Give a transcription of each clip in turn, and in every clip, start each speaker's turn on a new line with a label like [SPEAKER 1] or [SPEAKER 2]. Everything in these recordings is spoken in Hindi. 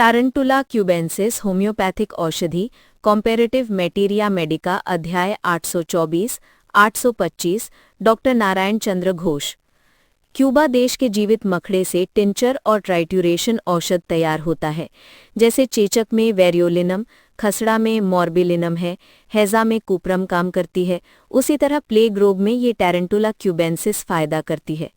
[SPEAKER 1] टारंटुला क्यूबेंसिस होम्योपैथिक औषधि कॉम्पेरेटिव मेटेरिया मेडिका अध्याय 824 825 डॉक्टर नारायण चंद्र घोष। क्यूबा देश के जीवित मकड़े से टिंचर और ट्राइट्यूरेशन औषध तैयार होता है। जैसे चेचक में वेरियोलिनम, खसड़ा में मॉर्बिलिनम है, हैजा में कुप्रम काम करती है, उसी तरह प्लेग रोग में ये टारंटुला क्यूबेंसिस फायदा करती है।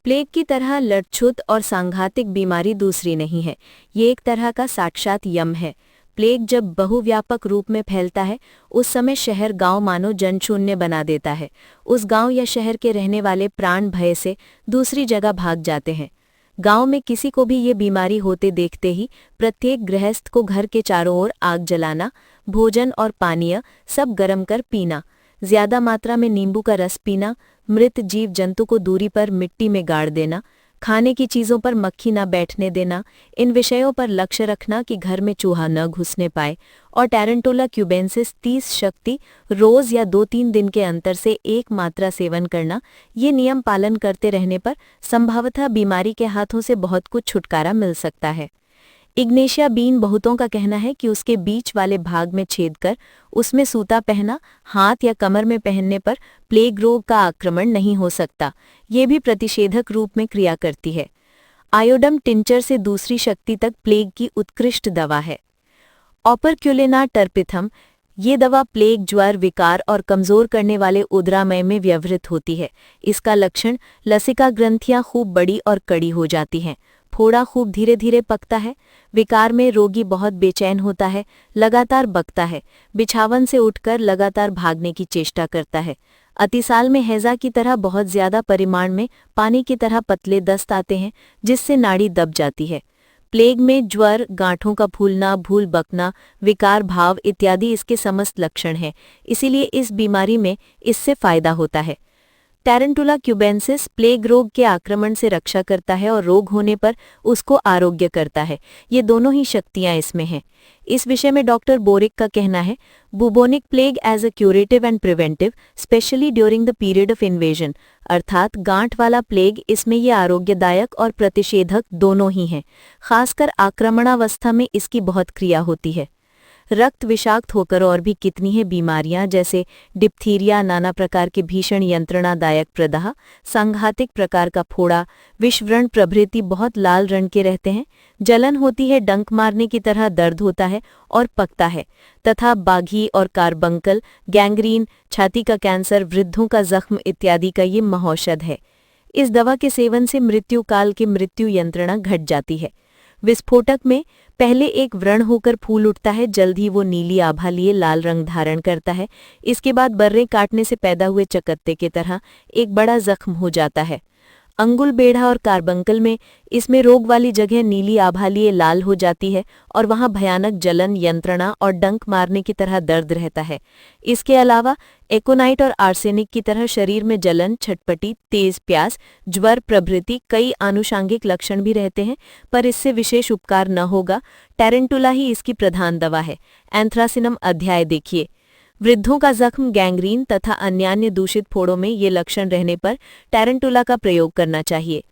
[SPEAKER 1] प्लेग की तरह लड़छुत और सांघातिक बीमारी दूसरी नहीं है, ये एक तरह का साक्षात यम है। प्लेग जब बहुव्यापक रूप में फैलता है उस समय शहर गांव मानो जनशून्य बना देता है। उस गांव या शहर के रहने वाले प्राण भय से दूसरी जगह भाग जाते हैं। गांव में किसी को भी ये बीमारी होते देखते ही प्रत्येक गृहस्थ को घर के चारों ओर आग जलाना, भोजन और पानीय सब गर्म कर पीना, ज्यादा मात्रा में नींबू का रस पीना, मृत जीव जंतु को दूरी पर मिट्टी में गाड़ देना, खाने की चीज़ों पर मक्खी न बैठने देना, इन विषयों पर लक्ष्य रखना कि घर में चूहा न घुसने पाए, और टारंटुला क्यूबेंसिस 30 शक्ति रोज या 2-3 दिन के अंतर से एक मात्रा सेवन करना, ये नियम पालन करते रहने पर संभवतः बीमारी के हाथों से बहुत कुछ छुटकारा मिल सकता है। इग्नेशिया बीन बहुतों का कहना है कि उसके बीच वाले भाग में छेद कर उसमें सूता पहना हाथ या कमर में पहनने पर प्लेग रोग का आक्रमण नहीं हो सकता। ये भी प्रतिषेधक रूप में क्रिया करती है। आयोडम टिंचर से दूसरी शक्ति तक प्लेग की उत्कृष्ट दवा है। ऑपरक्यूलिना टर्पिथम ये दवा प्लेग, ज्वर, विकार और कमजोर करने वाले उदरामय में व्यवहृत होती है। इसका लक्षण लसिका ग्रंथियां खूब बड़ी और कड़ी हो जाती हैं, फोड़ा खूब धीरे धीरे पकता है, विकार में रोगी बहुत बेचैन होता है, लगातार बकता है, बिछावन से उठकर लगातार भागने की चेष्टा करता है, अतिसाल में हैजा की तरह बहुत ज्यादा परिमाण में पानी की तरह पतले दस्त आते हैं जिससे नाड़ी दब जाती है। प्लेग में ज्वर, गांठों का फूलना, भूल बकना, विकार भाव इत्यादि इसके समस्त लक्षण हैं। इसीलिए इस बीमारी में इससे फायदा होता है। टारंटुला क्यूबेंसिस प्लेग रोग के आक्रमण से रक्षा करता है और रोग होने पर उसको आरोग्य करता है। ये दोनों ही शक्तियां इसमें हैं। इस विषय में डॉक्टर बोरिक का कहना है, bubonic plague as a curative and preventive especially during the period of invasion, अर्थात गांठ वाला प्लेग, इसमें ये आरोग्यदायक और प्रतिषेधक दोनों ही हैं। खासकर आक्रमणावस्था में इसकी बहुत क्रिया होती है। रक्त विषाक्त होकर और भी कितनी है बीमारियां जैसे डिप्थीरिया, नाना प्रकार के भीषण यंत्रणादायक प्रदाह, सांघातिक प्रकार का फोड़ा, विषव्रण प्रभृति बहुत लाल रंग के रहते हैं। जलन होती है, डंक मारने की तरह दर्द होता है और पकता है, तथा बाघी और कार्बंकल, गैंग्रीन, छाती का कैंसर, वृद्धों का जख्म इत्यादि का ये महौषध है। इस दवा के सेवन से मृत्यु काल की मृत्यु यंत्रणा घट जाती है। विस्फोटक में पहले एक व्रण होकर फूल उठता है, जल्द ही वो नीली आभा लिए लाल रंग धारण करता है। इसके बाद बर्रे काटने से पैदा हुए चकत्ते के तरह एक बड़ा जख्म हो जाता है। अंगुल बेढ़ा और कार्बंकल में इसमें रोग वाली जगह नीली आभा लिए लाल हो जाती है और वहां भयानक जलन, यंत्रणा और डंक मारने की तरह दर्द रहता है। इसके अलावा एकोनाइट और आर्सेनिक की तरह शरीर में जलन, छटपटी, तेज प्यास, ज्वर प्रभृति कई आनुषांगिक लक्षण भी रहते हैं, पर इससे विशेष उपकार न होगा। टारंटुला ही इसकी प्रधान दवा है। एंथ्रासिनम अध्याय देखिए। वृद्धों का जख्म, गैंग्रीन तथा अन्यान्य दूषित फोड़ों में ये लक्षण रहने पर टारंटुला का प्रयोग करना चाहिए।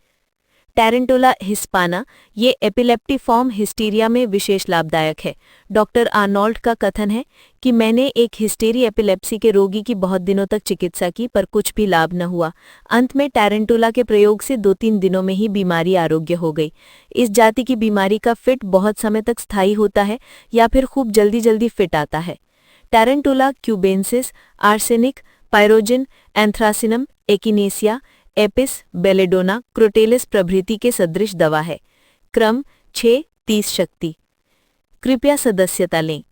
[SPEAKER 1] टारंटुला हिस्पाना ये एपिलेप्टिफॉर्म हिस्टीरिया में विशेष लाभदायक है। डॉक्टर आर्नोल्ड का कथन है कि मैंने एक हिस्टेरी एपिलेप्सी के रोगी की बहुत दिनों तक चिकित्सा की पर कुछ भी लाभ न हुआ। अंत में टारंटुला के प्रयोग से 2-3 दिनों में ही बीमारी आरोग्य हो गई। इस जाति की बीमारी का फिट बहुत समय तक स्थायी होता है या फिर खूब जल्दी जल्दी फिट आता है। Tarantula cubensis arsenic, pyrogen, anthracinum, echinacea, apis, belladonna, crotalus प्रभृति के सदृश दवा है। क्रम 6 30 शक्ति। कृपया सदस्यता लें।